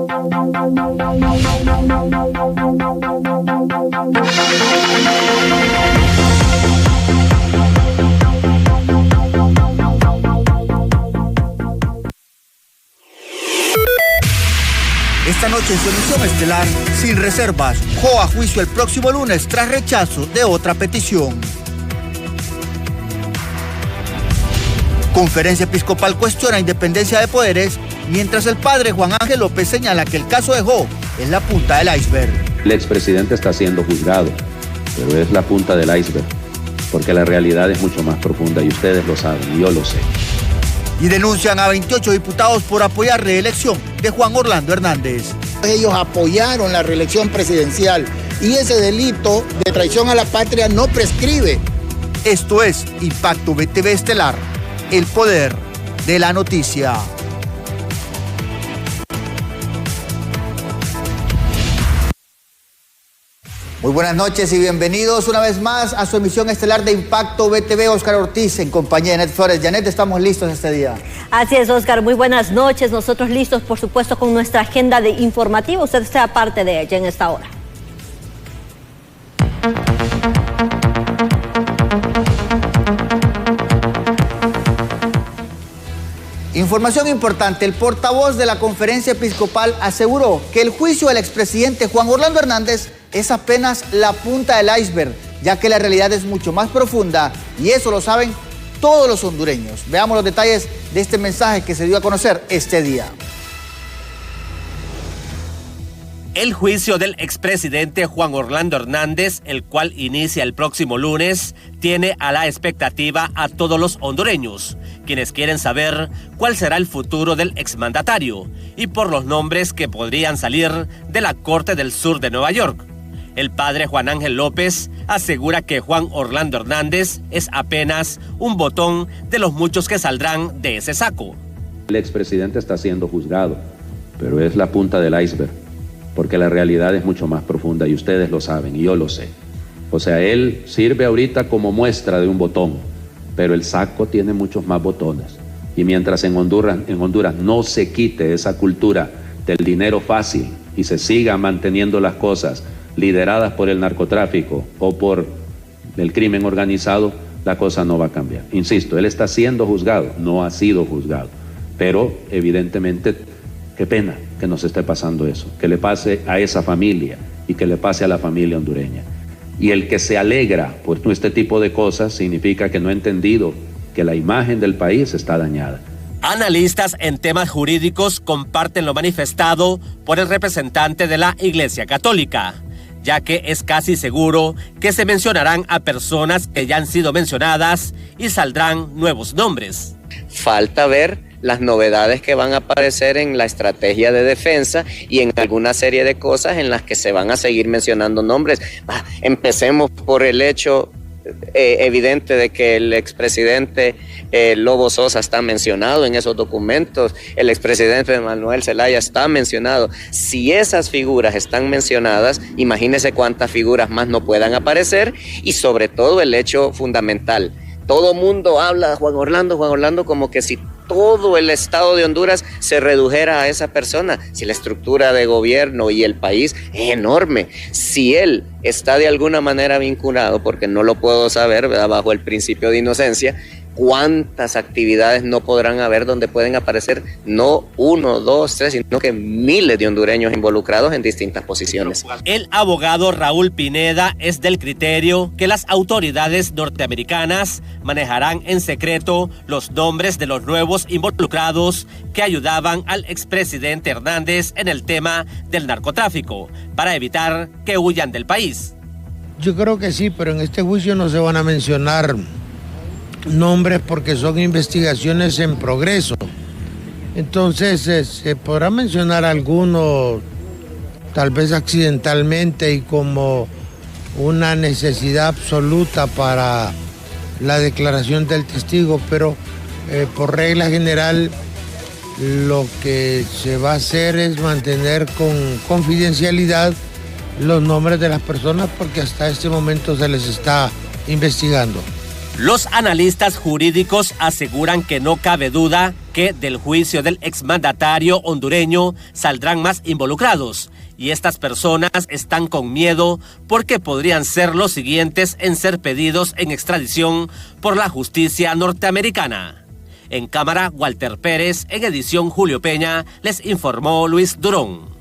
Esta noche en su emisión estelar, Sin Reservas, Jo a juicio el próximo lunes tras rechazo de otra petición. Conferencia Episcopal cuestiona independencia de poderes, mientras el padre Juan Ángel López señala que el caso de Jo es la punta del iceberg. El expresidente está siendo juzgado, pero es la punta del iceberg, porque la realidad es mucho más profunda y ustedes lo saben, y yo lo sé. Y denuncian a 28 diputados por apoyar reelección de Juan Orlando Hernández. Ellos apoyaron la reelección presidencial y ese delito de traición a la patria no prescribe. Esto es Impacto BTV Estelar, el poder de la noticia. Muy buenas noches y bienvenidos una vez más a su emisión estelar de Impacto BTV. Oscar Ortiz en compañía de Janet Flores. Janet, estamos listos este día. Así es, Oscar. Muy buenas noches. Nosotros listos, por supuesto, con nuestra agenda de informativo. Usted sea parte de ella en esta hora. Información importante. El portavoz de la Conferencia Episcopal aseguró que el juicio del expresidente Juan Orlando Hernández es apenas la punta del iceberg, ya que la realidad es mucho más profunda y eso lo saben todos los hondureños. Veamos los detalles de este mensaje que se dio a conocer este día. El juicio del expresidente Juan Orlando Hernández, el cual inicia el próximo lunes, tiene a la expectativa a todos los hondureños, quienes quieren saber cuál será el futuro del exmandatario y por los nombres que podrían salir de la Corte del Sur de Nueva York. El padre Juan Ángel López asegura que Juan Orlando Hernández es apenas un botón de los muchos que saldrán de ese saco. El expresidente está siendo juzgado, pero es la punta del iceberg, porque la realidad es mucho más profunda y ustedes lo saben y yo lo sé. O sea, él sirve ahorita como muestra de un botón, pero el saco tiene muchos más botones. Y mientras en Honduras no se quite esa cultura del dinero fácil y se siga manteniendo las cosas lideradas por el narcotráfico o por el crimen organizado, la cosa no va a cambiar. Insisto, él está siendo juzgado, no ha sido juzgado, pero evidentemente qué pena que nos esté pasando eso, que le pase a esa familia y que le pase a la familia hondureña. Y el que se alegra por este tipo de cosas significa que no ha entendido que la imagen del país está dañada. Analistas en temas jurídicos comparten lo manifestado por el representante de la Iglesia Católica, ya que es casi seguro que se mencionarán a personas que ya han sido mencionadas y saldrán nuevos nombres. Falta ver las novedades que van a aparecer en la estrategia de defensa y en alguna serie de cosas en las que se van a seguir mencionando nombres. Empecemos por el hecho evidente de que el expresidente Lobo Sosa está mencionado en esos documentos, el expresidente Manuel Zelaya está mencionado. Si esas figuras están mencionadas, imagínese cuántas figuras más no puedan aparecer y sobre todo el hecho fundamental. Todo mundo habla de Juan Orlando como que si todo el estado de Honduras se redujera a esa persona, si la estructura de gobierno y el país es enorme, si él está de alguna manera vinculado, porque no lo puedo saber, ¿verdad?, bajo el principio de inocencia, cuántas actividades no podrán haber donde pueden aparecer no 1, 2, 3, sino que miles de hondureños involucrados en distintas posiciones. El abogado Raúl Pineda es del criterio que las autoridades norteamericanas manejarán en secreto los nombres de los nuevos involucrados que ayudaban al expresidente Hernández en el tema del narcotráfico para evitar que huyan del país. Yo creo que sí, pero en este juicio no se van a mencionar nombres porque son investigaciones en progreso. Entonces se podrá mencionar algunos tal vez accidentalmente y como una necesidad absoluta para la declaración del testigo, pero por regla general lo que se va a hacer es mantener con confidencialidad los nombres de las personas porque hasta este momento se les está investigando. Los analistas jurídicos aseguran que no cabe duda que del juicio del exmandatario hondureño saldrán más involucrados. Y estas personas están con miedo porque podrían ser los siguientes en ser pedidos en extradición por la justicia norteamericana. En cámara, Walter Pérez, en edición Julio Peña, les informó Luis Durón.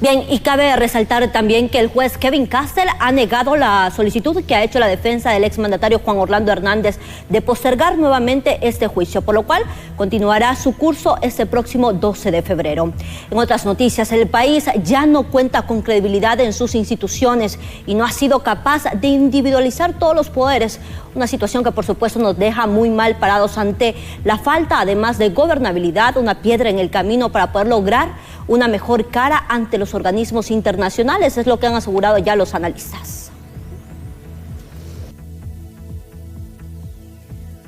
Bien, y cabe resaltar también que el juez Kevin Castell ha negado la solicitud que ha hecho la defensa del exmandatario Juan Orlando Hernández de postergar nuevamente este juicio, por lo cual continuará su curso este próximo 12 de febrero. En otras noticias, el país ya no cuenta con credibilidad en sus instituciones y no ha sido capaz de individualizar todos los poderes, una situación que por supuesto nos deja muy mal parados ante la falta, además de gobernabilidad, una piedra en el camino para poder lograr una mejor cara ante los organismos internacionales, es lo que han asegurado ya los analistas.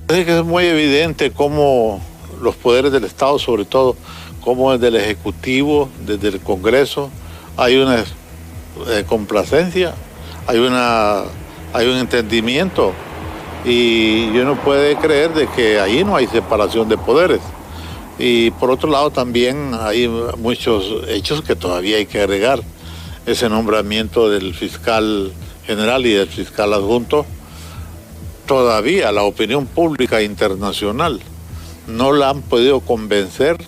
Es muy evidente cómo los poderes del Estado, sobre todo como desde el Ejecutivo, desde el Congreso, hay una complacencia, hay un entendimiento, y uno puede creer de que ahí no hay separación de poderes. Y por otro lado también hay muchos hechos que todavía hay que agregar. Ese nombramiento del fiscal general y del fiscal adjunto, todavía la opinión pública internacional no la han podido convencer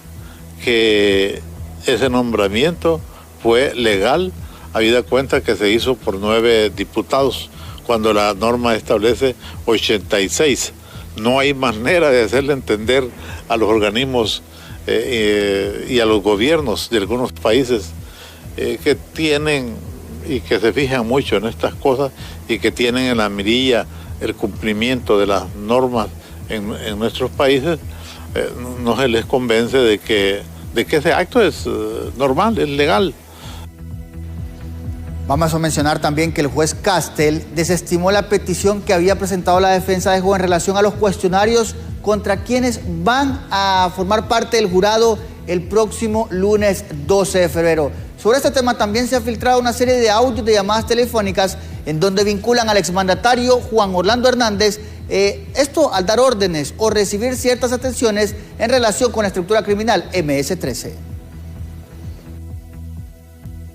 que ese nombramiento fue legal, habida cuenta que se hizo por 9 diputados, cuando la norma establece 86. No hay manera de hacerle entender a los organismos y a los gobiernos de algunos países que tienen y que se fijan mucho en estas cosas y que tienen en la mirilla el cumplimiento de las normas en nuestros países, no se les convence de que ese acto es normal, es legal. Vamos a mencionar también que el juez Castell desestimó la petición que había presentado la defensa de Juan en relación a los cuestionarios contra quienes van a formar parte del jurado el próximo lunes 12 de febrero. Sobre este tema también se ha filtrado una serie de audios de llamadas telefónicas en donde vinculan al exmandatario Juan Orlando Hernández, esto al dar órdenes o recibir ciertas atenciones en relación con la estructura criminal MS-13.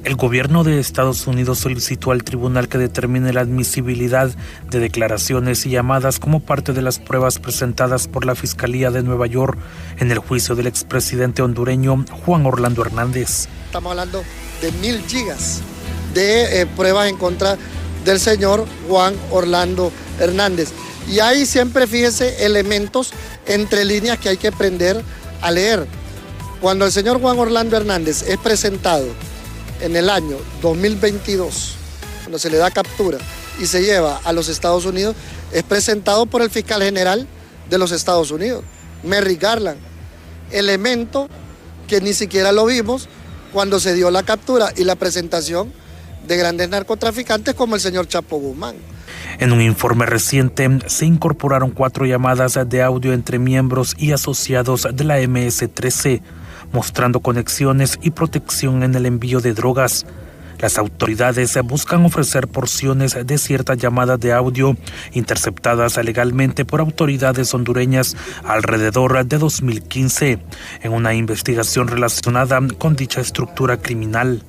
El gobierno de Estados Unidos solicitó al tribunal que determine la admisibilidad de declaraciones y llamadas como parte de las pruebas presentadas por la Fiscalía de Nueva York en el juicio del expresidente hondureño Juan Orlando Hernández. Estamos hablando de 1000 gigas de pruebas en contra del señor Juan Orlando Hernández. Y hay siempre, fíjese, elementos entre líneas que hay que aprender a leer. Cuando el señor Juan Orlando Hernández es presentado en el año 2022, cuando se le da captura y se lleva a los Estados Unidos, es presentado por el fiscal general de los Estados Unidos, Merrick Garland, elemento que ni siquiera lo vimos cuando se dio la captura y la presentación de grandes narcotraficantes como el señor Chapo Guzmán. En un informe reciente se incorporaron 4 llamadas de audio entre miembros y asociados de la MS-13, mostrando conexiones y protección en el envío de drogas. Las autoridades buscan ofrecer porciones de ciertas llamadas de audio interceptadas legalmente por autoridades hondureñas alrededor de 2015, en una investigación relacionada con dicha estructura criminal.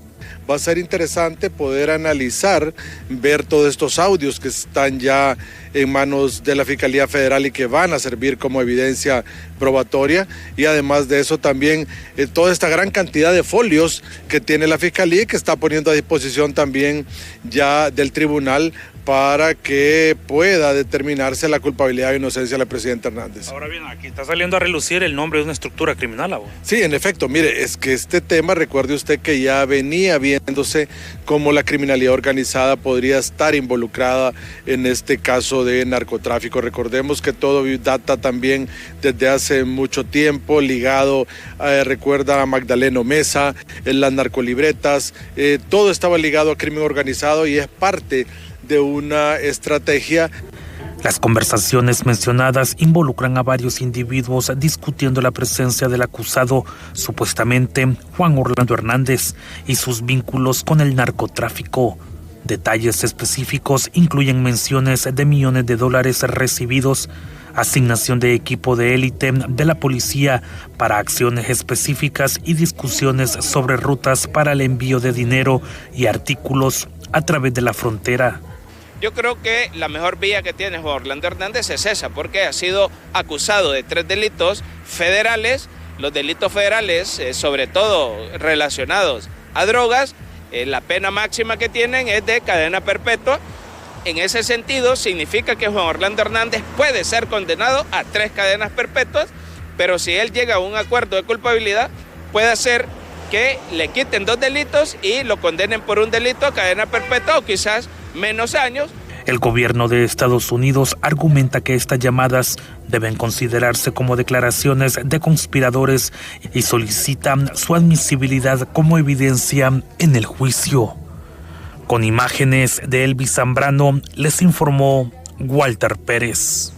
Va a ser interesante poder analizar, ver todos estos audios que están ya en manos de la Fiscalía Federal y que van a servir como evidencia probatoria, y además de eso también toda esta gran cantidad de folios que tiene la Fiscalía y que está poniendo a disposición también ya del tribunal para que pueda determinarse la culpabilidad o inocencia del presidente Hernández. Ahora bien, aquí está saliendo a relucir el nombre de una estructura criminal, ¿o? Sí, en efecto, mire, es que este tema, recuerde usted que ya venía viéndose cómo la criminalidad organizada podría estar involucrada en este caso de narcotráfico. Recordemos que todo data también desde hace mucho tiempo ligado, recuerda a Magdaleno Mesa, en las narcolibretas, todo estaba ligado a crimen organizado y es parte de una estrategia. Las conversaciones mencionadas involucran a varios individuos discutiendo la presencia del acusado, supuestamente Juan Orlando Hernández, y sus vínculos con el narcotráfico. Detalles específicos incluyen menciones de millones de dólares recibidos, asignación de equipo de élite de la policía para acciones específicas y discusiones sobre rutas para el envío de dinero y artículos a través de la frontera. Yo creo que la mejor vía que tiene Juan Orlando Hernández es esa, porque ha sido acusado de 3 delitos federales. Los delitos federales, sobre todo relacionados a drogas, la pena máxima que tienen es de cadena perpetua. En ese sentido, significa que Juan Orlando Hernández puede ser condenado a 3 cadenas perpetuas, pero si él llega a un acuerdo de culpabilidad, puede hacer que le quiten 2 delitos y lo condenen por un delito a cadena perpetua o quizás menos años. El gobierno de Estados Unidos argumenta que estas llamadas deben considerarse como declaraciones de conspiradores y solicita su admisibilidad como evidencia en el juicio. Con imágenes de Elvis Zambrano, les informó Walter Pérez.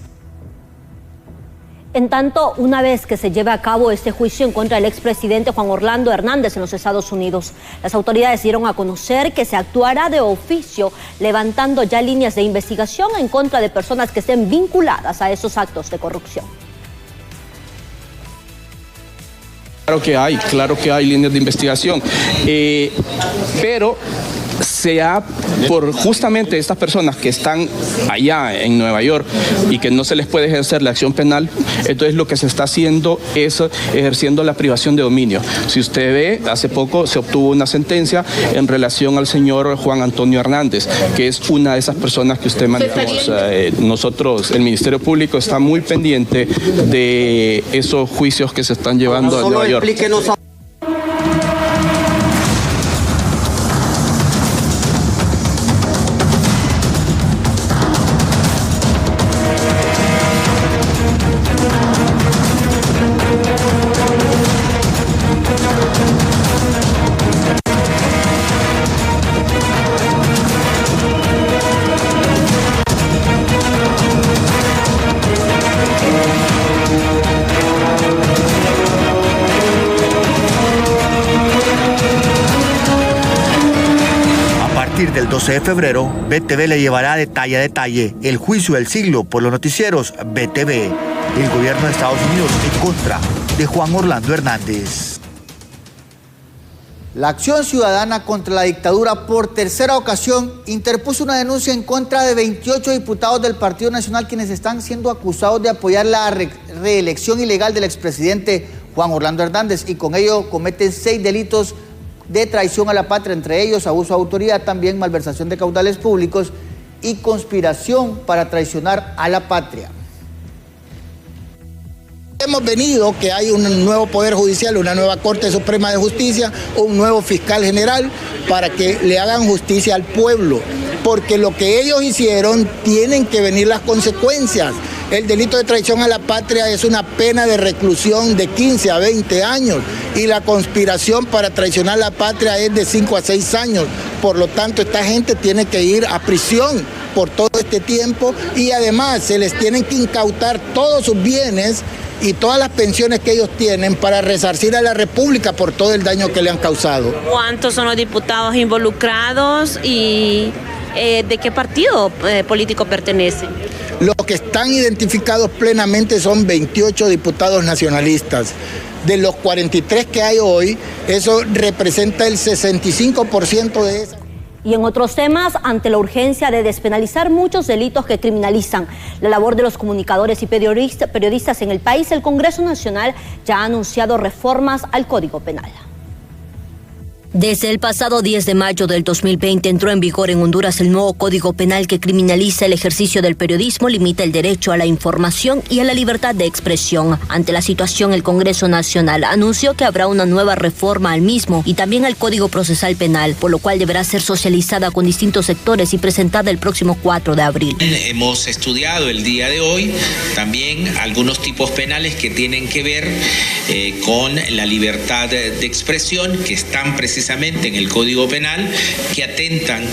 En tanto, una vez que se lleve a cabo este juicio en contra del expresidente Juan Orlando Hernández en los Estados Unidos, las autoridades dieron a conocer que se actuará de oficio, levantando ya líneas de investigación en contra de personas que estén vinculadas a esos actos de corrupción. Claro que hay líneas de investigación, pero sea por justamente estas personas que están allá en Nueva York y que no se les puede ejercer la acción penal, entonces lo que se está haciendo es ejerciendo la privación de dominio. Si usted ve, hace poco se obtuvo una sentencia en relación al señor Juan Antonio Hernández, que es una de esas personas que usted manejó. Nosotros, el Ministerio Público, está muy pendiente de esos juicios que se están llevando a Nueva York. Del 12 de febrero, BTV le llevará detalle a detalle el juicio del siglo por los noticieros BTV, el gobierno de Estados Unidos en contra de Juan Orlando Hernández. La Acción Ciudadana contra la Dictadura por tercera ocasión interpuso una denuncia en contra de 28 diputados del Partido Nacional quienes están siendo acusados de apoyar la reelección ilegal del expresidente Juan Orlando Hernández y con ello cometen 6 delitos de traición a la patria, entre ellos abuso de autoridad, también malversación de caudales públicos y conspiración para traicionar a la patria. Hemos venido que hay un nuevo Poder Judicial, una nueva Corte Suprema de Justicia, un nuevo fiscal general para que le hagan justicia al pueblo, porque lo que ellos hicieron tienen que venir las consecuencias. El delito de traición a la patria es una pena de reclusión de 15 a 20 años y la conspiración para traicionar a la patria es de 5 a 6 años. Por lo tanto, esta gente tiene que ir a prisión por todo este tiempo y además se les tienen que incautar todos sus bienes y todas las pensiones que ellos tienen para resarcir a la República por todo el daño que le han causado. ¿Cuántos son los diputados involucrados y de qué partido político pertenecen? Los que están identificados plenamente son 28 diputados nacionalistas. De los 43 que hay hoy, eso representa el 65% de esas. Y en otros temas, ante la urgencia de despenalizar muchos delitos que criminalizan la labor de los comunicadores y periodistas en el país, el Congreso Nacional ya ha anunciado reformas al Código Penal. Desde el pasado 10 de mayo del 2020 entró en vigor en Honduras el nuevo Código Penal que criminaliza el ejercicio del periodismo, limita el derecho a la información y a la libertad de expresión. Ante la situación, el Congreso Nacional anunció que habrá una nueva reforma al mismo y también al Código Procesal Penal, por lo cual deberá ser socializada con distintos sectores y presentada el próximo 4 de abril. Hemos estudiado el día de hoy también algunos tipos penales que tienen que ver con la libertad de expresión, que están precisamente en el Código Penal, que atentan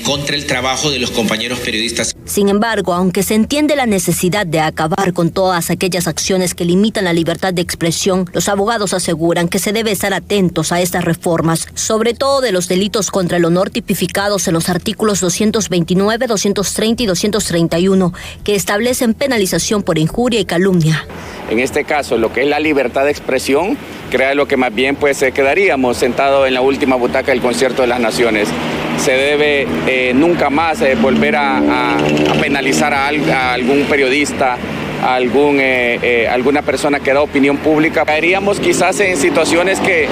contra el trabajo de los compañeros periodistas. Sin embargo, aunque se entiende la necesidad de acabar con todas aquellas acciones que limitan la libertad de expresión, los abogados aseguran que se debe estar atentos a estas reformas, sobre todo de los delitos contra el honor tipificados en los artículos 229, 230 y 231, que establecen penalización por injuria y calumnia. En este caso, lo que es la libertad de expresión, créalo que más bien pues quedaríamos sentados en la última butaca del Concierto de las Naciones. Se debe nunca más volver a penalizar a algún periodista, a alguna persona que da opinión pública. Caeríamos quizás en situaciones que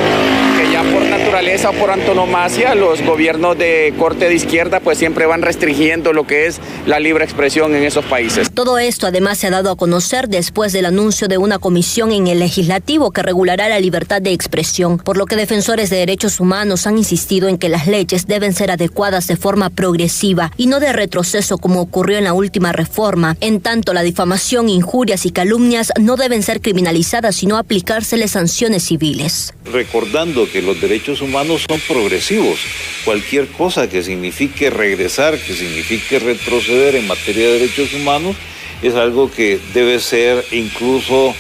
ya por naturaleza o por antonomasia los gobiernos de corte de izquierda pues siempre van restringiendo lo que es la libre expresión en esos países. Todo esto además se ha dado a conocer después del anuncio de una comisión en el legislativo que regulará la libertad de expresión, por lo que defensores de derechos humanos han insistido en que las leyes deben ser adecuadas de forma progresiva y no de retroceso como ocurrió en la última reforma. En tanto, la difamación, injurias y calumnias no deben ser criminalizadas, sino aplicárseles sanciones civiles. Recordando que los derechos humanos son progresivos. Cualquier cosa que signifique regresar, que signifique retroceder en materia de derechos humanos, es algo que debe ser incluso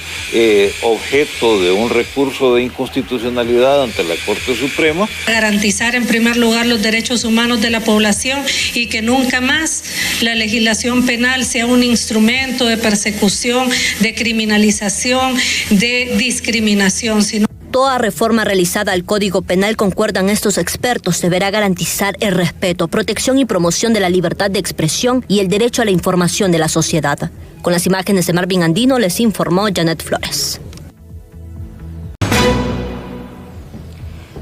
objeto de un recurso de inconstitucionalidad ante la Corte Suprema. Garantizar en primer lugar los derechos humanos de la población y que nunca más la legislación penal sea un instrumento de persecución, de criminalización, de discriminación, sino Toda reforma realizada al Código Penal, concuerdan estos expertos, deberá garantizar el respeto, protección y promoción de la libertad de expresión y el derecho a la información de la sociedad. Con las imágenes de Marvin Andino, les informó Janet Flores.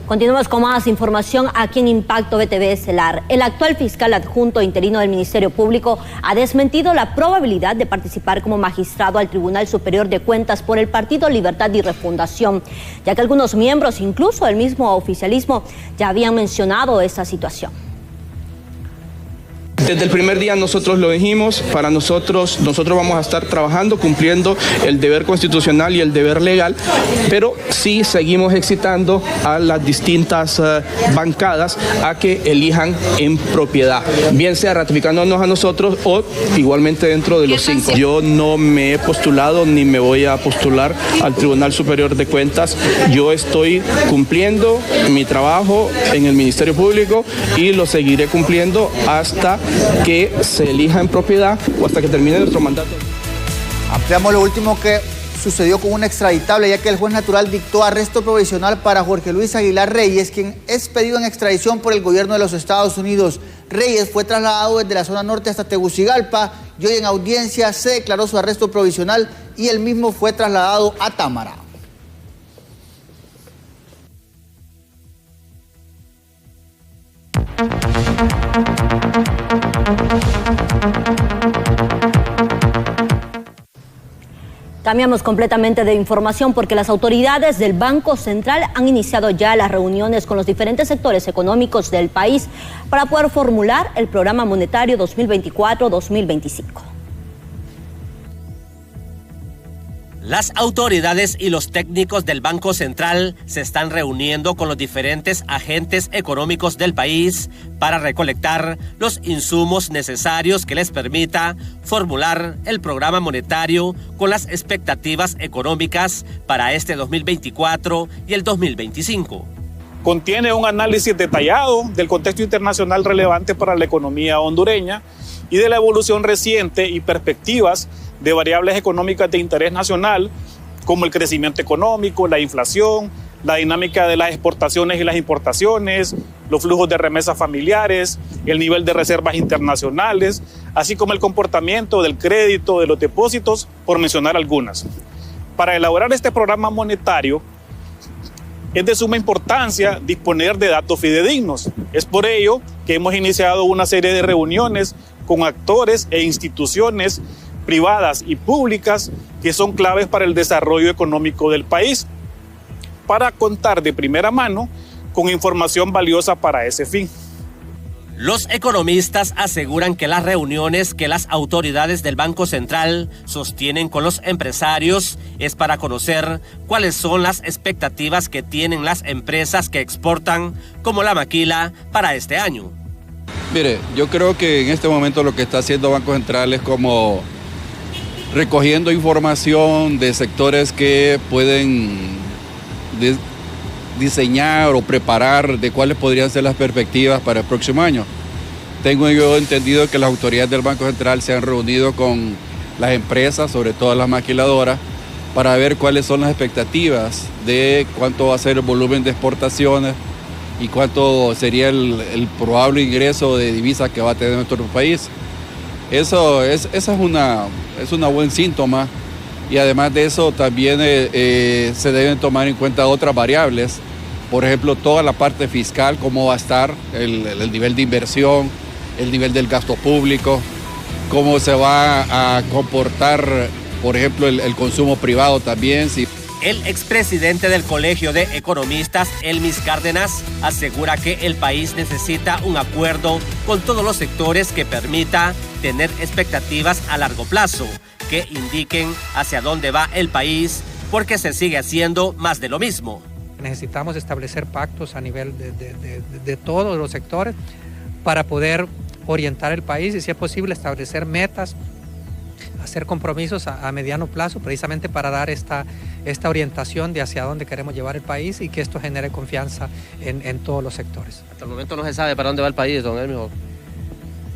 Continuamos con más información aquí en Impacto BTV Estelar. El actual fiscal adjunto interino del Ministerio Público ha desmentido la probabilidad de participar como magistrado al Tribunal Superior de Cuentas por el Partido Libertad y Refundación, ya que algunos miembros, incluso del mismo oficialismo, ya habían mencionado esa situación. Desde el primer día nosotros lo dijimos, para nosotros vamos a estar trabajando, cumpliendo el deber constitucional y el deber legal, pero sí seguimos excitando a las distintas bancadas a que elijan en propiedad, bien sea ratificándonos a nosotros o igualmente dentro de los 5. Yo no me he postulado ni me voy a postular al Tribunal Superior de Cuentas. Yo estoy cumpliendo mi trabajo en el Ministerio Público y lo seguiré cumpliendo hasta que se elija en propiedad o hasta que termine nuestro mandato. Ampliamos lo último que sucedió con un extraditable, ya que el juez natural dictó arresto provisional para Jorge Luis Aguilar Reyes, quien es pedido en extradición por el gobierno de los Estados Unidos. Reyes fue trasladado desde la zona norte hasta Tegucigalpa y hoy en audiencia se declaró su arresto provisional y él mismo fue trasladado a Támara. Cambiamos completamente de información porque las autoridades del Banco Central han iniciado ya las reuniones con los diferentes sectores económicos del país para poder formular el programa monetario 2024-2025. Las autoridades y los técnicos del Banco Central se están reuniendo con los diferentes agentes económicos del país para recolectar los insumos necesarios que les permita formular el programa monetario con las expectativas económicas para este 2024 y el 2025. Contiene un análisis detallado del contexto internacional relevante para la economía hondureña y de la evolución reciente y perspectivas de variables económicas de interés nacional, como el crecimiento económico, la inflación, la dinámica de las exportaciones y las importaciones, los flujos de remesas familiares, el nivel de reservas internacionales, así como el comportamiento del crédito, de los depósitos, por mencionar algunas. Para elaborar este programa monetario, es de suma importancia disponer de datos fidedignos. Es por ello que hemos iniciado una serie de reuniones con actores e instituciones privadas y públicas que son claves para el desarrollo económico del país, para contar de primera mano con información valiosa para ese fin. Los economistas aseguran que las reuniones que las autoridades del Banco Central sostienen con los empresarios es para conocer cuáles son las expectativas que tienen las empresas que exportan, como la maquila, para este año. Mire, yo creo que en este momento lo que está haciendo Banco Central es como recogiendo información de sectores que pueden diseñar o preparar de cuáles podrían ser las perspectivas para el próximo año. Tengo yo entendido que las autoridades del Banco Central se han reunido con las empresas, sobre todo las maquiladoras, para ver cuáles son las expectativas de cuánto va a ser el volumen de exportaciones y cuánto sería el probable ingreso de divisas que va a tener nuestro país. Esa es una buen síntoma, y además de eso también se deben tomar en cuenta otras variables, por ejemplo toda la parte fiscal, cómo va a estar el nivel de inversión, el nivel del gasto público, cómo se va a comportar, por ejemplo, el consumo privado también. El expresidente del Colegio de Economistas, Elmis Cárdenas, asegura que el país necesita un acuerdo con todos los sectores que permita tener expectativas a largo plazo, que indiquen hacia dónde va el país, porque se sigue haciendo más de lo mismo. Necesitamos establecer pactos a nivel de todos los sectores para poder orientar el país y, si es posible, establecer metas, hacer compromisos a mediano plazo, precisamente para dar esta orientación de hacia dónde queremos llevar el país y que esto genere confianza en todos los sectores. Hasta el momento no se sabe para dónde va el país, don Elmis.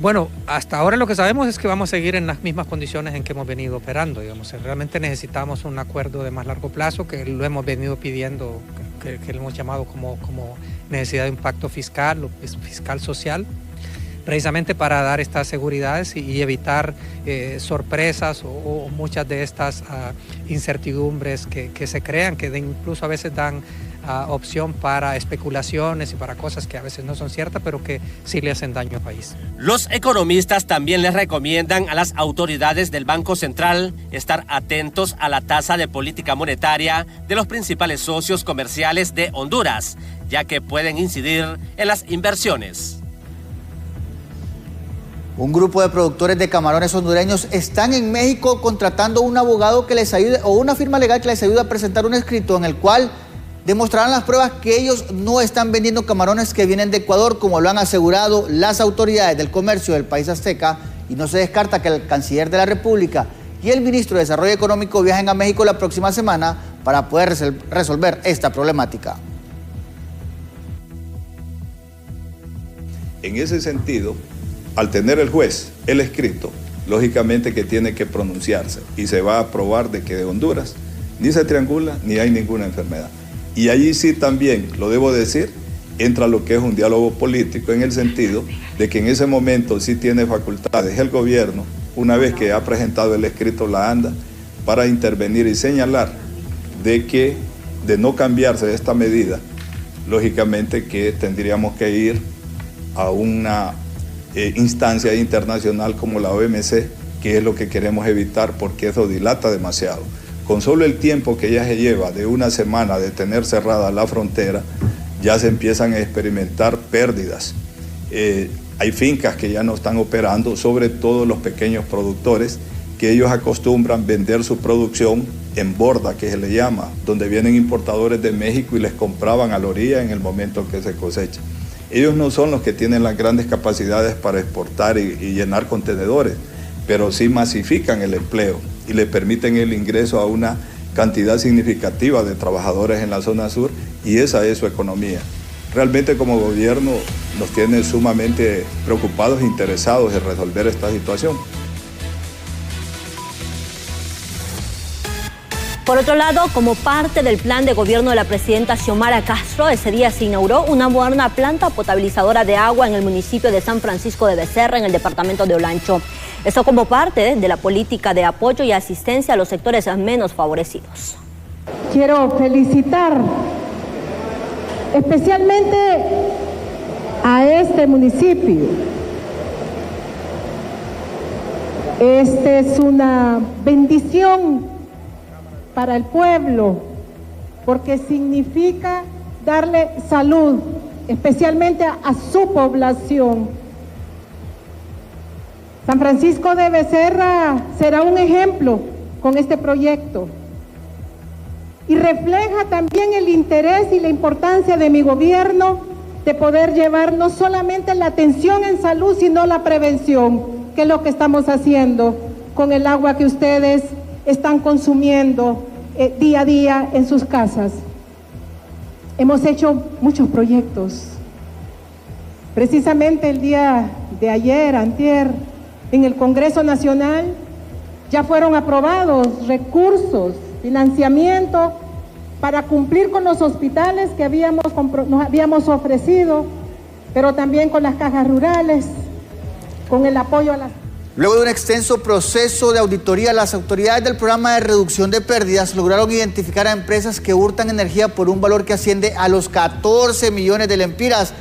Bueno, hasta ahora lo que sabemos es que vamos a seguir en las mismas condiciones en que hemos venido operando, digamos. Realmente necesitamos un acuerdo de más largo plazo, que lo hemos venido pidiendo, que lo hemos llamado como necesidad de un pacto fiscal o fiscal social, precisamente para dar estas seguridades y evitar sorpresas o muchas de estas incertidumbres que se crean, que incluso a veces dan opción para especulaciones y para cosas que a veces no son ciertas, pero que sí le hacen daño al país. Los economistas también les recomiendan a las autoridades del Banco Central estar atentos a la tasa de política monetaria de los principales socios comerciales de Honduras, ya que pueden incidir en las inversiones. Un grupo de productores de camarones hondureños están en México contratando un abogado que les ayude, o una firma legal que les ayude a presentar un escrito en el cual demostrarán las pruebas que ellos no están vendiendo camarones que vienen de Ecuador, como lo han asegurado las autoridades del comercio del país azteca, y no se descarta que el canciller de la República y el ministro de Desarrollo Económico viajen a México la próxima semana para poder resolver esta problemática. En ese sentido, al tener el juez el escrito, lógicamente que tiene que pronunciarse y se va a probar de que de Honduras ni se triangula ni hay ninguna enfermedad. Y allí sí también, lo debo decir, entra lo que es un diálogo político, en el sentido de que en ese momento sí tiene facultades el gobierno, una vez que ha presentado el escrito la ANDA, para intervenir y señalar de que de no cambiarse esta medida, lógicamente que tendríamos que ir a una instancia internacional como la OMC, que es lo que queremos evitar porque eso dilata demasiado. Con solo el tiempo que ya se lleva de una semana de tener cerrada la frontera, ya se empiezan a experimentar pérdidas. Hay fincas que ya no están operando, sobre todo los pequeños productores, que ellos acostumbran vender su producción en borda, que se le llama, donde vienen importadores de México y les compraban a la orilla en el momento que se cosecha. Ellos no son los que tienen las grandes capacidades para exportar y llenar contenedores, pero sí masifican el empleo y le permiten el ingreso a una cantidad significativa de trabajadores en la zona sur, y esa es su economía. Realmente como gobierno nos tiene sumamente preocupados e interesados en resolver esta situación. Por otro lado, como parte del plan de gobierno de la presidenta Xiomara Castro, ese día se inauguró una moderna planta potabilizadora de agua en el municipio de San Francisco de Becerra, en el departamento de Olancho. Esto como parte de la política de apoyo y asistencia a los sectores menos favorecidos. Quiero felicitar especialmente a este municipio. Esta es una bendición para el pueblo, porque significa darle salud, especialmente a su población. San Francisco de Becerra será un ejemplo con este proyecto y refleja también el interés y la importancia de mi gobierno de poder llevar no solamente la atención en salud, sino la prevención, que es lo que estamos haciendo con el agua que ustedes están consumiendo día a día en sus casas. Hemos hecho muchos proyectos. Precisamente el día de ayer, antier, en el Congreso Nacional, ya fueron aprobados recursos, financiamiento para cumplir con los hospitales que nos habíamos ofrecido, pero también con las cajas rurales, con el apoyo a las... Luego de un extenso proceso de auditoría, las autoridades del programa de reducción de pérdidas lograron identificar a empresas que hurtan energía por un valor que asciende a los 14 millones de lempiras.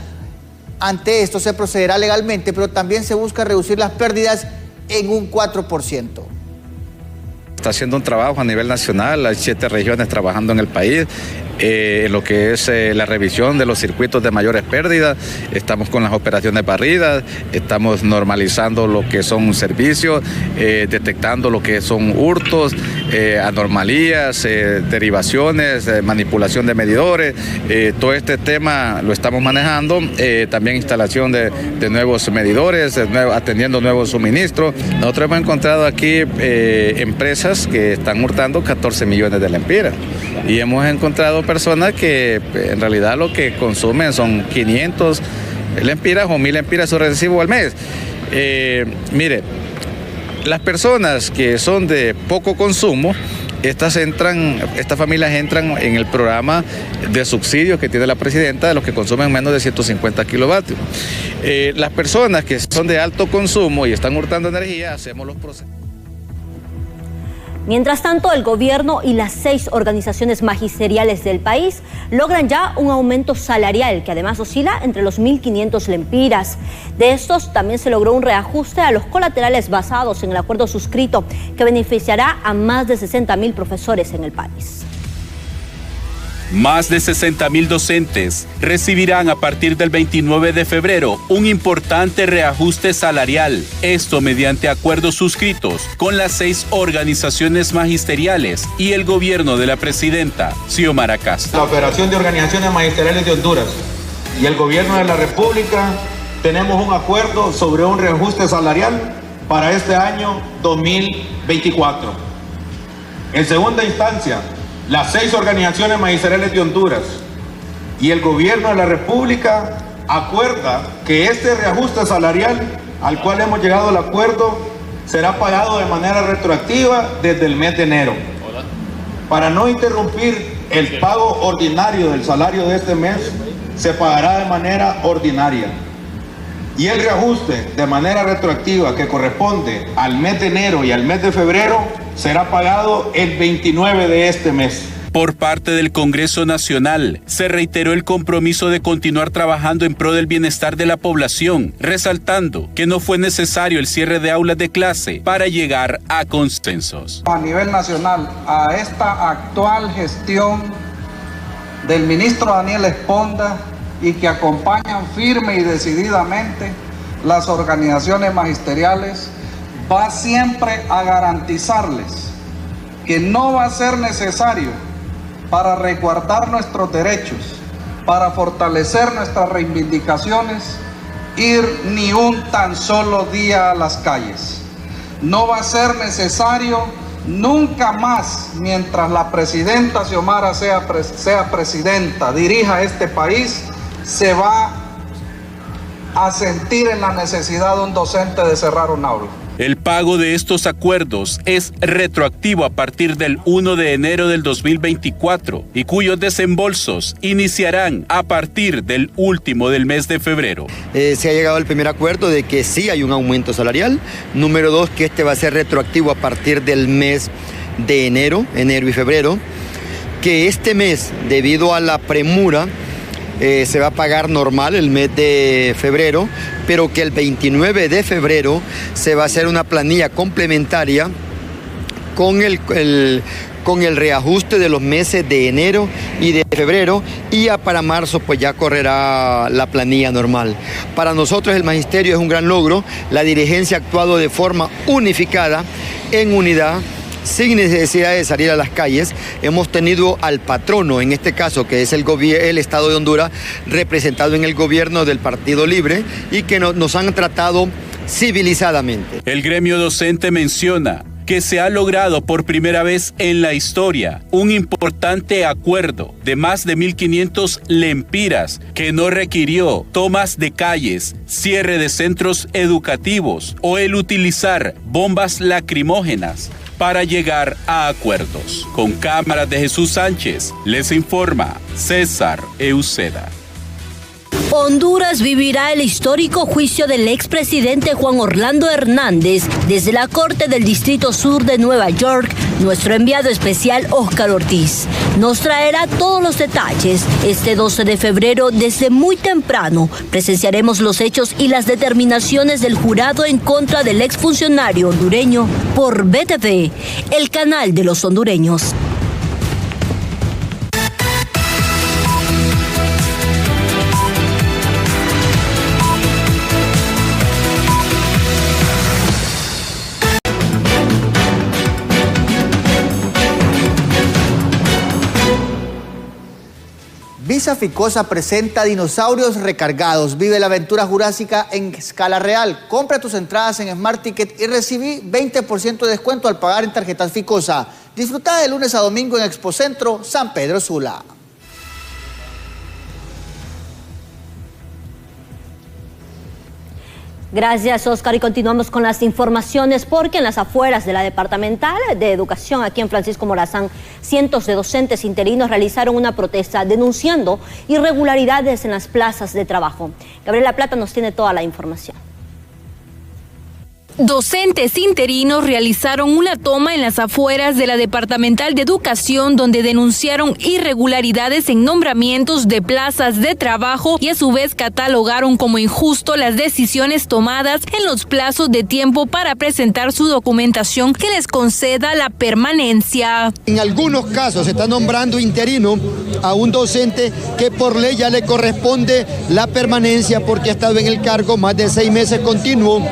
Ante esto se procederá legalmente, pero también se busca reducir las pérdidas en un 4%. Está haciendo un trabajo a nivel nacional, hay 7 regiones trabajando en el país, en lo que es la revisión de los circuitos de mayores pérdidas. Estamos con las operaciones barridas, estamos normalizando lo que son servicios, detectando lo que son hurtos, anormalías, derivaciones, manipulación de medidores. Todo este tema lo estamos manejando, también instalación de nuevos medidores, atendiendo nuevos suministros. Nosotros hemos encontrado aquí empresas que están hurtando 14 millones de lempiras y hemos encontrado personas que en realidad lo que consumen son 500 lempiras o 1000 lempiras su recibo al mes. Mire, las personas que son de poco consumo, estas familias entran en el programa de subsidio que tiene la presidenta de los que consumen menos de 150 kilovatios. Las personas que son de alto consumo y están hurtando energía, hacemos los procesos. Mientras tanto, el gobierno y las 6 organizaciones magisteriales del país logran ya un aumento salarial que además oscila entre los 1.500 lempiras. De estos también se logró un reajuste a los colaterales basados en el acuerdo suscrito que beneficiará a más de 60.000 profesores en el país. Más de 60.000 docentes recibirán a partir del 29 de febrero un importante reajuste salarial. Esto mediante acuerdos suscritos con las 6 organizaciones magisteriales y el gobierno de la presidenta Xiomara Castro. La Federación de Organizaciones Magisteriales de Honduras y el gobierno de la República tenemos un acuerdo sobre un reajuste salarial para este año 2024. En segunda instancia, las 6 organizaciones magisteriales de Honduras y el gobierno de la República acuerda que este reajuste salarial al cual hemos llegado al acuerdo será pagado de manera retroactiva desde el mes de enero. Para no interrumpir el pago ordinario del salario de este mes, se pagará de manera ordinaria. Y el reajuste de manera retroactiva que corresponde al mes de enero y al mes de febrero será pagado el 29 de este mes. Por parte del Congreso Nacional, se reiteró el compromiso de continuar trabajando en pro del bienestar de la población, resaltando que no fue necesario el cierre de aulas de clase para llegar a consensos. A nivel nacional, a esta actual gestión del ministro Daniel Esponda y que acompañan firme y decididamente las organizaciones magisteriales, va siempre a garantizarles que no va a ser necesario para resguardar nuestros derechos, para fortalecer nuestras reivindicaciones, ir ni un tan solo día a las calles. No va a ser necesario nunca más, mientras la presidenta Xiomara sea presidenta, dirija este país, se va a sentir en la necesidad de un docente de cerrar un aula. El pago de estos acuerdos es retroactivo a partir del 1 de enero del 2024 y cuyos desembolsos iniciarán a partir del último del mes de febrero. Se ha llegado al primer acuerdo de que sí hay un aumento salarial. Número 2, que este va a ser retroactivo a partir del mes de enero y febrero. Que este mes, debido a la premura, se va a pagar normal el mes de febrero, pero que el 29 de febrero se va a hacer una planilla complementaria con el reajuste de los meses de enero y de febrero, y ya para marzo pues ya correrá la planilla normal. Para nosotros el magisterio es un gran logro. La dirigencia ha actuado de forma unificada, en unidad, sin necesidad de salir a las calles. Hemos tenido al patrono, en este caso, que es el Estado de Honduras, representado en el gobierno del Partido Libre, y que nos han tratado civilizadamente. El gremio docente menciona que se ha logrado por primera vez en la historia un importante acuerdo de más de 1.500 lempiras que no requirió tomas de calles, cierre de centros educativos o el utilizar bombas lacrimógenas para llegar a acuerdos. Con cámaras de Jesús Sánchez, les informa César Euceda. Honduras vivirá el histórico juicio del expresidente Juan Orlando Hernández. Desde la Corte del Distrito Sur de Nueva York, nuestro enviado especial Óscar Ortiz nos traerá todos los detalles. Este 12 de febrero, desde muy temprano, presenciaremos los hechos y las determinaciones del jurado en contra del exfuncionario hondureño por BTV, el canal de los hondureños. Visa Ficosa presenta dinosaurios recargados. Vive la aventura jurásica en escala real. Compra tus entradas en Smart Ticket y recibí 20% de descuento al pagar en tarjetas Ficosa. Disfruta de lunes a domingo en Expocentro, San Pedro Sula. Gracias, Oscar, y continuamos con las informaciones porque en las afueras de la Departamental de Educación, aquí en Francisco Morazán, cientos de docentes interinos realizaron una protesta denunciando irregularidades en las plazas de trabajo. Gabriela Plata nos tiene toda la información. Docentes interinos realizaron una toma en las afueras de la Departamental de Educación donde denunciaron irregularidades en nombramientos de plazas de trabajo y a su vez catalogaron como injusto las decisiones tomadas en los plazos de tiempo para presentar su documentación que les conceda la permanencia. En algunos casos se está nombrando interino a un docente que por ley ya le corresponde la permanencia porque ha estado en el cargo más de 6 meses continuos.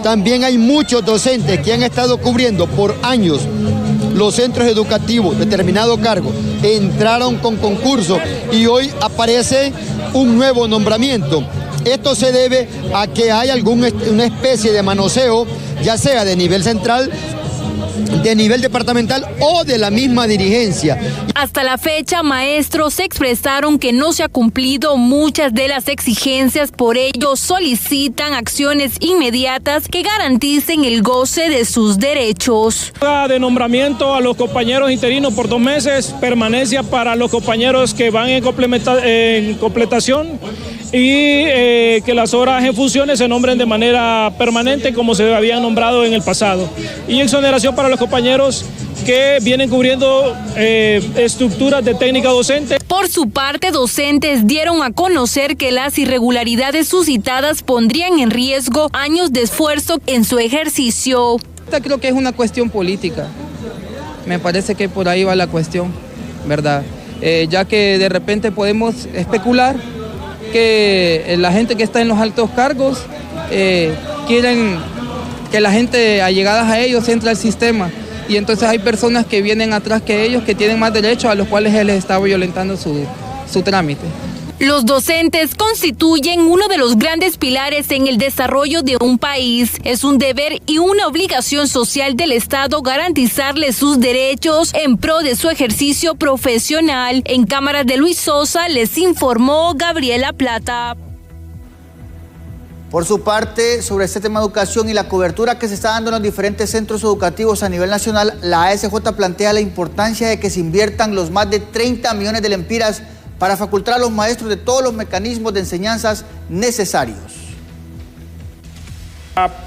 También hay muchos docentes que han estado cubriendo por años los centros educativos, determinado cargo, entraron con concurso y hoy aparece un nuevo nombramiento. Esto se debe a que hay una especie de manoseo, ya sea de nivel central, de nivel departamental o de la misma dirigencia. Hasta la fecha, maestros expresaron que no se ha cumplido muchas de las exigencias, por ello solicitan acciones inmediatas que garanticen el goce de sus derechos. De nombramiento a los compañeros interinos por 2 meses, permanencia para los compañeros que van en completación y que las horas en funciones se nombren de manera permanente como se habían nombrado en el pasado. Y exoneración para los compañeros que vienen cubriendo estructuras de técnica docente. Por su parte, docentes dieron a conocer que las irregularidades suscitadas pondrían en riesgo años de esfuerzo en su ejercicio. Creo que es una cuestión política. Me parece que por ahí va la cuestión, ¿verdad? Ya que de repente podemos especular que la gente que está en los altos cargos quieren que la gente allegadas a ellos entre al sistema y entonces hay personas que vienen atrás que ellos que tienen más derechos a los cuales él les está violentando su trámite. Los docentes constituyen uno de los grandes pilares en el desarrollo de un país. Es un deber y una obligación social del Estado garantizarles sus derechos en pro de su ejercicio profesional. En cámaras de Luis Sosa les informó Gabriela Plata. Por su parte, sobre este tema de educación y la cobertura que se está dando en los diferentes centros educativos a nivel nacional, la ASJ plantea la importancia de que se inviertan los más de 30 millones de lempiras para facultar a los maestros de todos los mecanismos de enseñanzas necesarios.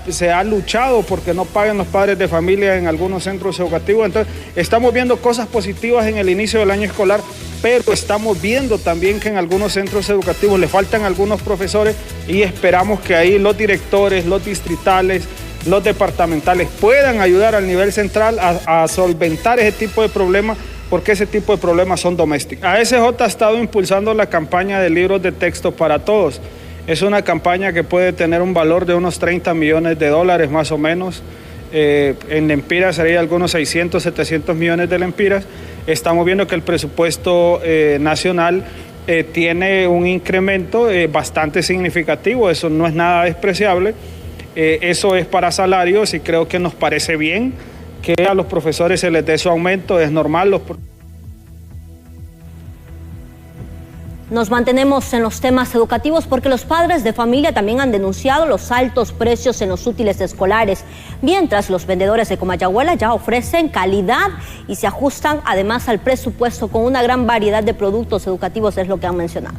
Se ha luchado porque no paguen los padres de familia en algunos centros educativos, entonces estamos viendo cosas positivas en el inicio del año escolar, pero estamos viendo también que en algunos centros educativos le faltan algunos profesores y esperamos que ahí los directores, los distritales, los departamentales puedan ayudar al nivel central a solventar ese tipo de problemas, porque ese tipo de problemas son domésticos. ASJ ha estado impulsando la campaña de libros de texto para todos. Es una campaña que puede tener un valor de unos $30 millones más o menos. en lempiras sería algunos 600, 700 millones de lempiras. Estamos viendo que el presupuesto nacional tiene un incremento bastante significativo, eso no es nada despreciable, eso es para salarios y creo que nos parece bien que a los profesores se les dé su aumento, es normal. Nos mantenemos en los temas educativos porque los padres de familia también han denunciado los altos precios en los útiles escolares, mientras los vendedores de Comayagüela ya ofrecen calidad y se ajustan además al presupuesto con una gran variedad de productos educativos, es lo que han mencionado.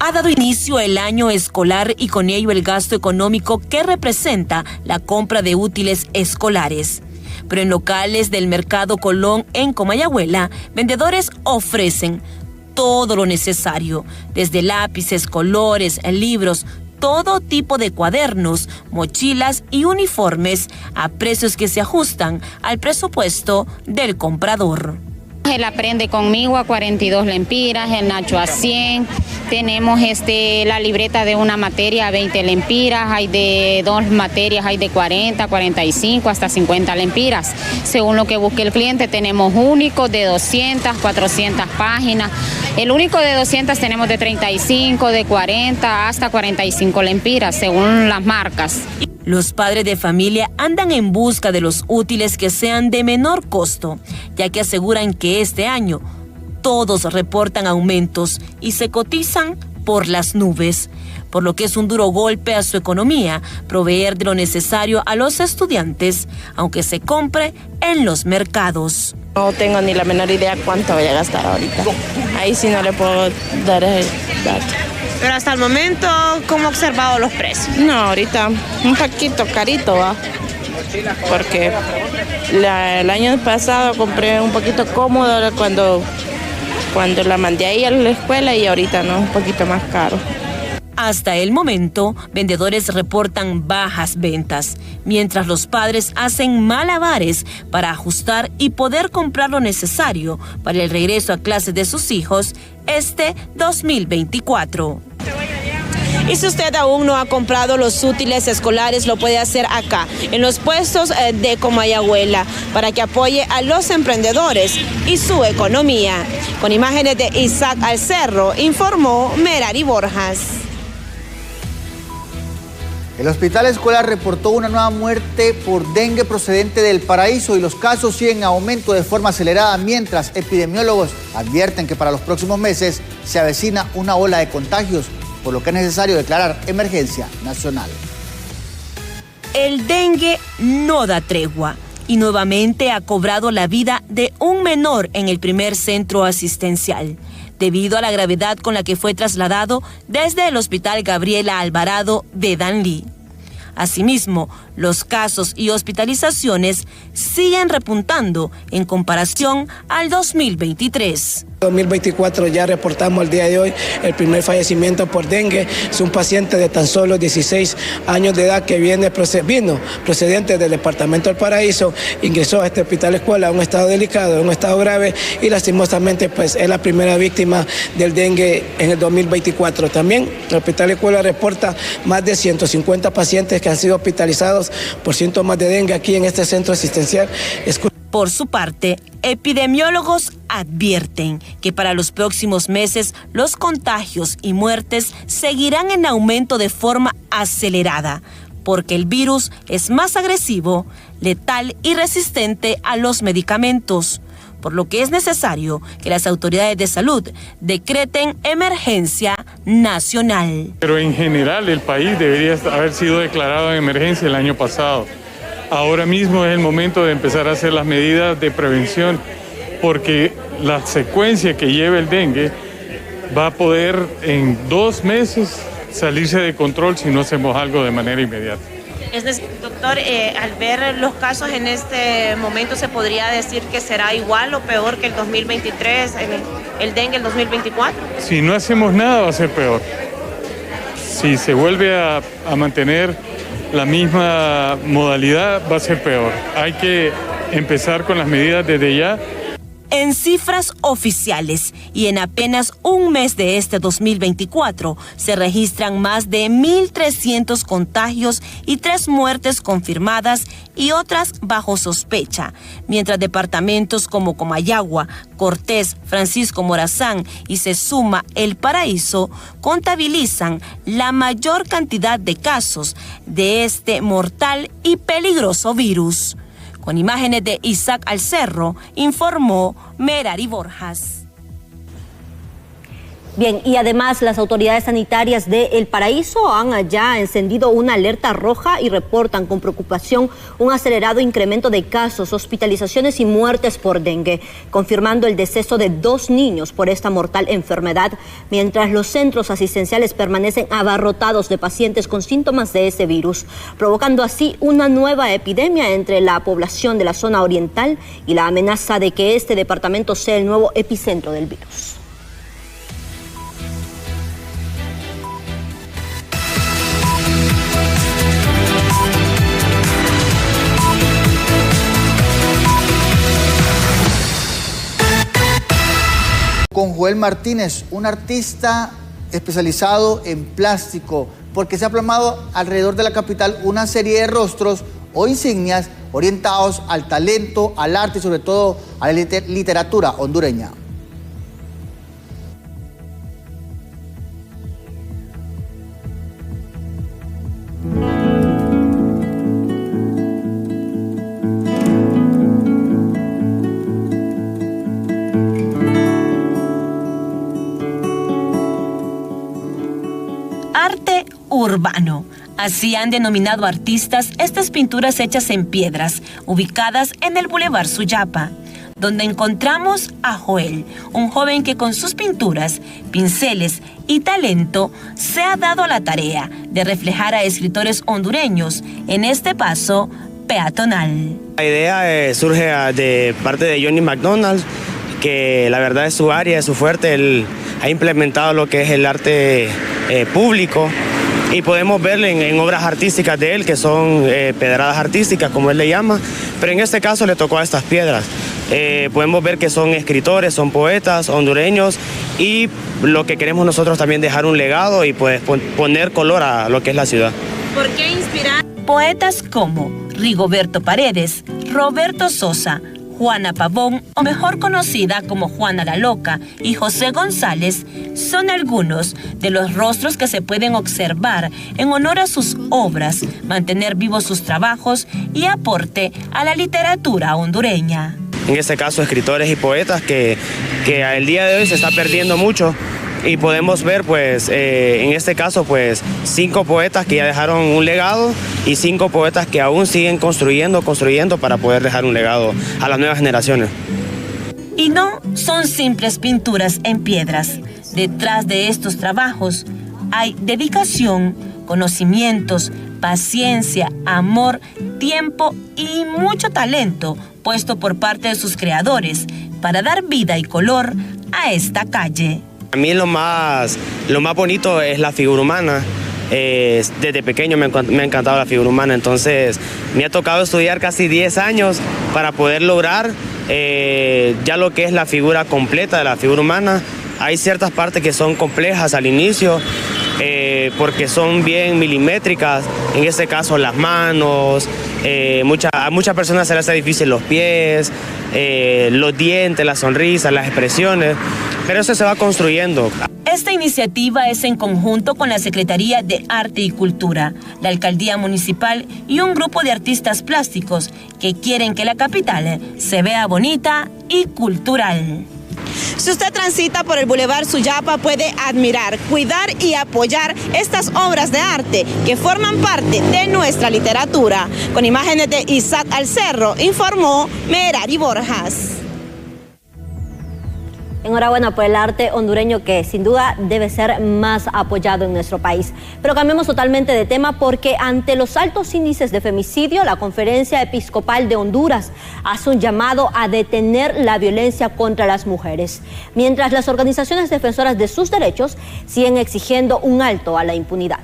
Ha dado inicio el año escolar y con ello el gasto económico que representa la compra de útiles escolares. Pero en locales del Mercado Colón en Comayagüela, vendedores ofrecen todo lo necesario, desde lápices, colores, libros, todo tipo de cuadernos, mochilas y uniformes a precios que se ajustan al presupuesto del comprador. El Aprende Conmigo a 42 lempiras, el Nacho a 100, tenemos la libreta de una materia a 20 lempiras, hay de 2 materias, hay de 40, 45 hasta 50 lempiras. Según lo que busque el cliente, tenemos únicos de 200, 400 páginas. El único de 200 tenemos de 35, de 40 hasta 45 lempiras, según las marcas. Los padres de familia andan en busca de los útiles que sean de menor costo, ya que aseguran que este año todos reportan aumentos y se cotizan por las nubes, por lo que es un duro golpe a su economía proveer de lo necesario a los estudiantes, aunque se compre en los mercados. No tengo ni la menor idea cuánto voy a gastar ahorita. Ahí sí no le puedo dar el dato. Pero hasta el momento, ¿cómo ha observado los precios? No, ahorita un poquito carito va, porque el año pasado compré un poquito cómodo cuando la mandé ahí a la escuela y ahorita no, un poquito más caro. Hasta el momento, vendedores reportan bajas ventas, mientras los padres hacen malabares para ajustar y poder comprar lo necesario para el regreso a clases de sus hijos este 2024. Y si usted aún no ha comprado los útiles escolares, lo puede hacer acá, en los puestos de Comayagüela, para que apoye a los emprendedores y su economía. Con imágenes de Isaac Alcerro, informó Merari Borjas. El hospital escolar reportó una nueva muerte por dengue procedente del Paraíso y los casos siguen en aumento de forma acelerada, mientras epidemiólogos advierten que para los próximos meses se avecina una ola de contagios, por lo que es necesario declarar emergencia nacional. El dengue no da tregua y nuevamente ha cobrado la vida de un menor en el primer centro asistencial, debido a la gravedad con la que fue trasladado desde el Hospital Gabriela Alvarado de Danlí. Asimismo, los casos y hospitalizaciones siguen repuntando en comparación al 2023. 2024 ya reportamos el día de hoy el primer fallecimiento por dengue. Es un paciente de tan solo 16 años de edad que vino procedente del departamento del Paraíso, ingresó a este hospital escuela en un estado delicado, en un estado grave y lastimosamente pues es la primera víctima del dengue en el 2024. También el hospital escuela reporta más de 150 pacientes que han sido hospitalizados por síntomas de dengue aquí en este centro asistencial. Por su parte, epidemiólogos advierten que para los próximos meses los contagios y muertes seguirán en aumento de forma acelerada, porque el virus es más agresivo, letal y resistente a los medicamentos, por lo que es necesario que las autoridades de salud decreten emergencia nacional. Pero en general el país debería haber sido declarado en emergencia el año pasado. Ahora mismo es el momento de empezar a hacer las medidas de prevención, porque la secuencia que lleva el dengue va a poder en 2 meses salirse de control si no hacemos algo de manera inmediata. Doctor, al ver los casos en este momento, ¿se podría decir que será igual o peor que el 2023, el dengue el 2024? Si no hacemos nada va a ser peor. Si se vuelve a mantener la misma modalidad va a ser peor. Hay que empezar con las medidas desde ya. En cifras oficiales y en apenas un mes de este 2024 se registran más de 1.300 contagios y 3 muertes confirmadas y otras bajo sospecha, mientras departamentos como Comayagua, Cortés, Francisco Morazán y se suma El Paraíso contabilizan la mayor cantidad de casos de este mortal y peligroso virus. Con imágenes de Isaac Alcerro, informó Merari Borjas. Bien, y además las autoridades sanitarias de El Paraíso han ya encendido una alerta roja y reportan con preocupación un acelerado incremento de casos, hospitalizaciones y muertes por dengue, confirmando el deceso de 2 niños por esta mortal enfermedad, mientras los centros asistenciales permanecen abarrotados de pacientes con síntomas de ese virus, provocando así una nueva epidemia entre la población de la zona oriental y la amenaza de que este departamento sea el nuevo epicentro del virus. Con Joel Martínez, un artista especializado en plástico, porque se ha plasmado alrededor de la capital una serie de rostros o insignias orientados al talento, al arte y sobre todo a la literatura hondureña. Arte urbano. Así han denominado artistas estas pinturas hechas en piedras, ubicadas en el Boulevard Suyapa, donde encontramos a Joel, un joven que con sus pinturas, pinceles y talento se ha dado a la tarea de reflejar a escritores hondureños en este paso peatonal. La idea surge de parte de Johnny McDonald, que la verdad es su área, es su fuerte. Él ha implementado lo que es el arte público y podemos verlo en obras artísticas de él, que son pedradas artísticas, como él le llama, pero en este caso le tocó a estas piedras. Podemos ver que son escritores, son poetas hondureños y lo que queremos nosotros también dejar un legado y pues poner color a lo que es la ciudad. ¿Por qué inspirar? Poetas como Rigoberto Paredes, Roberto Sosa, Juana Pavón, o mejor conocida como Juana la Loca, y José González, son algunos de los rostros que se pueden observar en honor a sus obras, mantener vivos sus trabajos y aporte a la literatura hondureña. En este caso, escritores y poetas que al día de hoy se está perdiendo mucho. Y podemos ver, pues, en este caso, pues, 5 poetas que ya dejaron un legado y 5 poetas que aún siguen construyendo para poder dejar un legado a las nuevas generaciones. Y no son simples pinturas en piedras. Detrás de estos trabajos hay dedicación, conocimientos, paciencia, amor, tiempo y mucho talento puesto por parte de sus creadores para dar vida y color a esta calle. A mí lo más bonito es la figura humana. Desde pequeño me ha encantado la figura humana, entonces me ha tocado estudiar casi 10 años para poder lograr ya lo que es la figura completa de la figura humana. Hay ciertas partes que son complejas al inicio, porque son bien milimétricas, en este caso las manos, a muchas personas se les hace difícil los pies, los dientes, las sonrisas, las expresiones, pero eso se va construyendo. Esta iniciativa es en conjunto con la Secretaría de Arte y Cultura, la Alcaldía Municipal y un grupo de artistas plásticos que quieren que la capital se vea bonita y cultural. Si usted transita por el Boulevard Suyapa, puede admirar, cuidar y apoyar estas obras de arte que forman parte de nuestra literatura. Con imágenes de Isaac Alcerro, informó Merari Borjas. Enhorabuena por el arte hondureño, que sin duda debe ser más apoyado en nuestro país. Pero cambiemos totalmente de tema, porque ante los altos índices de femicidio, la Conferencia Episcopal de Honduras hace un llamado a detener la violencia contra las mujeres, mientras las organizaciones defensoras de sus derechos siguen exigiendo un alto a la impunidad.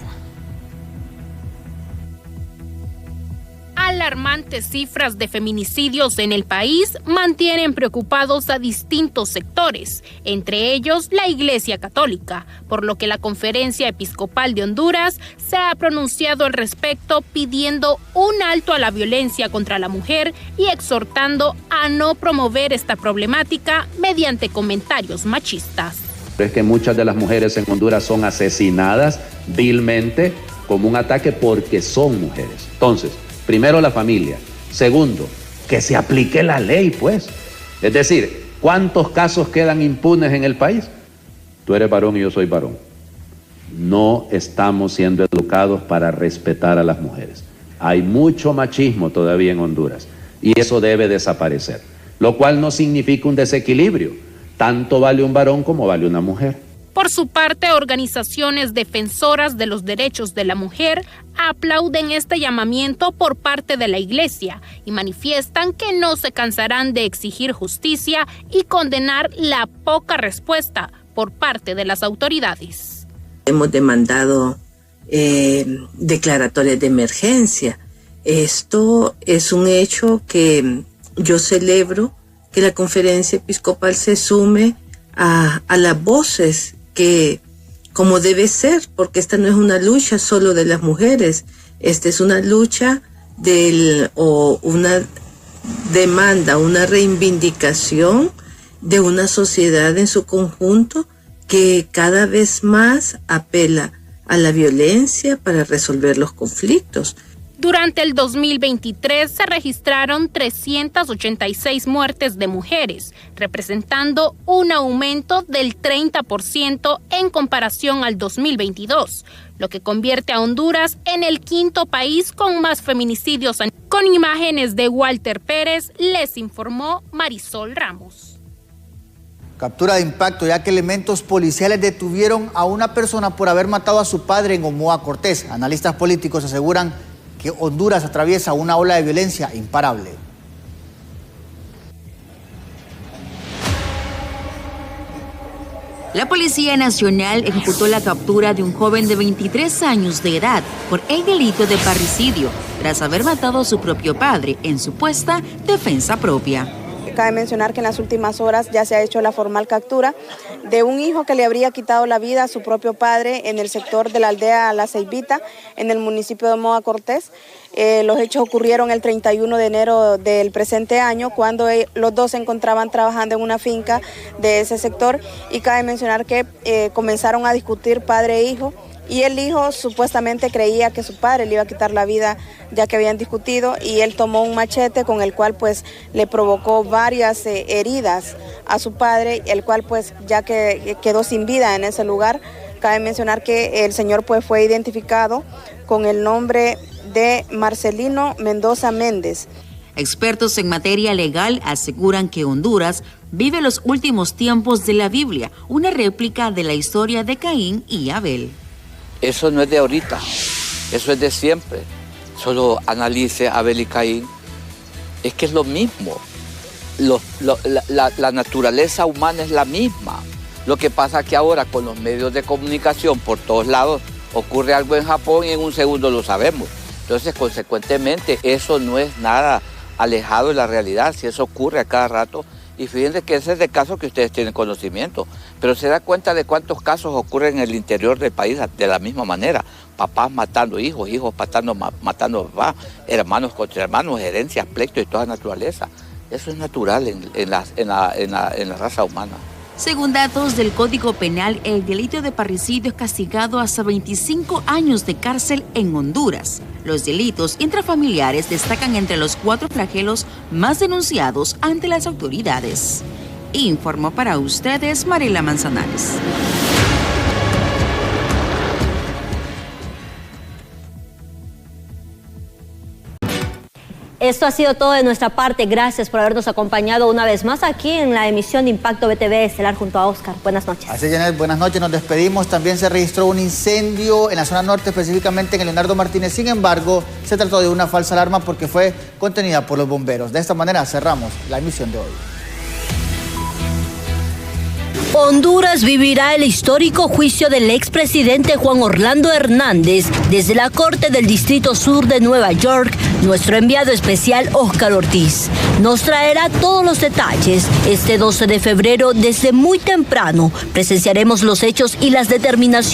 A alarmantes cifras de feminicidios en el país mantienen preocupados a distintos sectores, entre ellos la Iglesia Católica, por lo que la Conferencia Episcopal de Honduras se ha pronunciado al respecto pidiendo un alto a la violencia contra la mujer y exhortando a no promover esta problemática mediante comentarios machistas. Es que muchas de las mujeres en Honduras son asesinadas vilmente como un ataque porque son mujeres. Entonces, primero la familia. Segundo, que se aplique la ley, pues. Es decir, ¿cuántos casos quedan impunes en el país? Tú eres varón y yo soy varón. No estamos siendo educados para respetar a las mujeres. Hay mucho machismo todavía en Honduras y eso debe desaparecer, lo cual no significa un desequilibrio. Tanto vale un varón como vale una mujer. Por su parte, organizaciones defensoras de los derechos de la mujer aplauden este llamamiento por parte de la Iglesia y manifiestan que no se cansarán de exigir justicia y condenar la poca respuesta por parte de las autoridades. Hemos demandado declaratorias de emergencia. Esto es un hecho que yo celebro, que la Conferencia Episcopal se sume a las voces que, como debe ser, porque esta no es una lucha solo de las mujeres, esta es una lucha o una demanda, una reivindicación de una sociedad en su conjunto que cada vez más apela a la violencia para resolver los conflictos. Durante el 2023 se registraron 386 muertes de mujeres, representando un aumento del 30% en comparación al 2022, lo que convierte a Honduras en el quinto país con más feminicidios. Con imágenes de Walter Pérez, les informó Marisol Ramos. Captura de impacto, ya que elementos policiales detuvieron a una persona por haber matado a su padre en Omoa Cortés. Analistas políticos aseguran que Honduras atraviesa una ola de violencia imparable. La Policía Nacional ejecutó la captura de un joven de 23 años de edad por el delito de parricidio, tras haber matado a su propio padre en supuesta defensa propia. Cabe mencionar que en las últimas horas ya se ha hecho la formal captura de un hijo que le habría quitado la vida a su propio padre en el sector de la aldea La Ceibita, en el municipio de Omoa Cortés. Los hechos ocurrieron el 31 de enero del presente año, cuando los dos se encontraban trabajando en una finca de ese sector, y cabe mencionar que comenzaron a discutir padre e hijo. Y el hijo supuestamente creía que su padre le iba a quitar la vida, ya que habían discutido, y él tomó un machete con el cual pues le provocó varias heridas a su padre, el cual pues ya que quedó sin vida en ese lugar. Cabe mencionar que el señor pues fue identificado con el nombre de Marcelino Mendoza Méndez. Expertos en materia legal aseguran que Honduras vive los últimos tiempos de la Biblia, una réplica de la historia de Caín y Abel. Eso no es de ahorita, eso es de siempre. Solo analice Abel y Caín. Es que es lo mismo. La naturaleza humana es la misma. Lo que pasa es que ahora con los medios de comunicación por todos lados ocurre algo en Japón y en un segundo lo sabemos. Entonces, consecuentemente, eso no es nada alejado de la realidad. Si eso ocurre a cada rato, y fíjense que ese es el caso que ustedes tienen conocimiento, pero se da cuenta de cuántos casos ocurren en el interior del país de la misma manera. Papás matando hijos, hijos matando papás, hermanos contra hermanos, herencias, pleitos y toda naturaleza. Eso es natural en la raza humana. Según datos del Código Penal, el delito de parricidio es castigado hasta 25 años de cárcel en Honduras. Los delitos intrafamiliares destacan entre los 4 flagelos más denunciados ante las autoridades. Informó para ustedes Mariela Manzanares. Esto ha sido todo de nuestra parte. Gracias por habernos acompañado una vez más aquí en la emisión de Impacto BTV Estelar junto a Oscar. Buenas noches. Así es, Janet, buenas noches. Nos despedimos. También se registró un incendio en la zona norte, específicamente en el Leonardo Martínez. Sin embargo, se trató de una falsa alarma porque fue contenida por los bomberos. De esta manera cerramos la emisión de hoy. Honduras vivirá el histórico juicio del expresidente Juan Orlando Hernández. Desde la Corte del Distrito Sur de Nueva York, nuestro enviado especial Óscar Ortiz nos traerá todos los detalles. Este 12 de febrero, desde muy temprano, presenciaremos los hechos y las determinaciones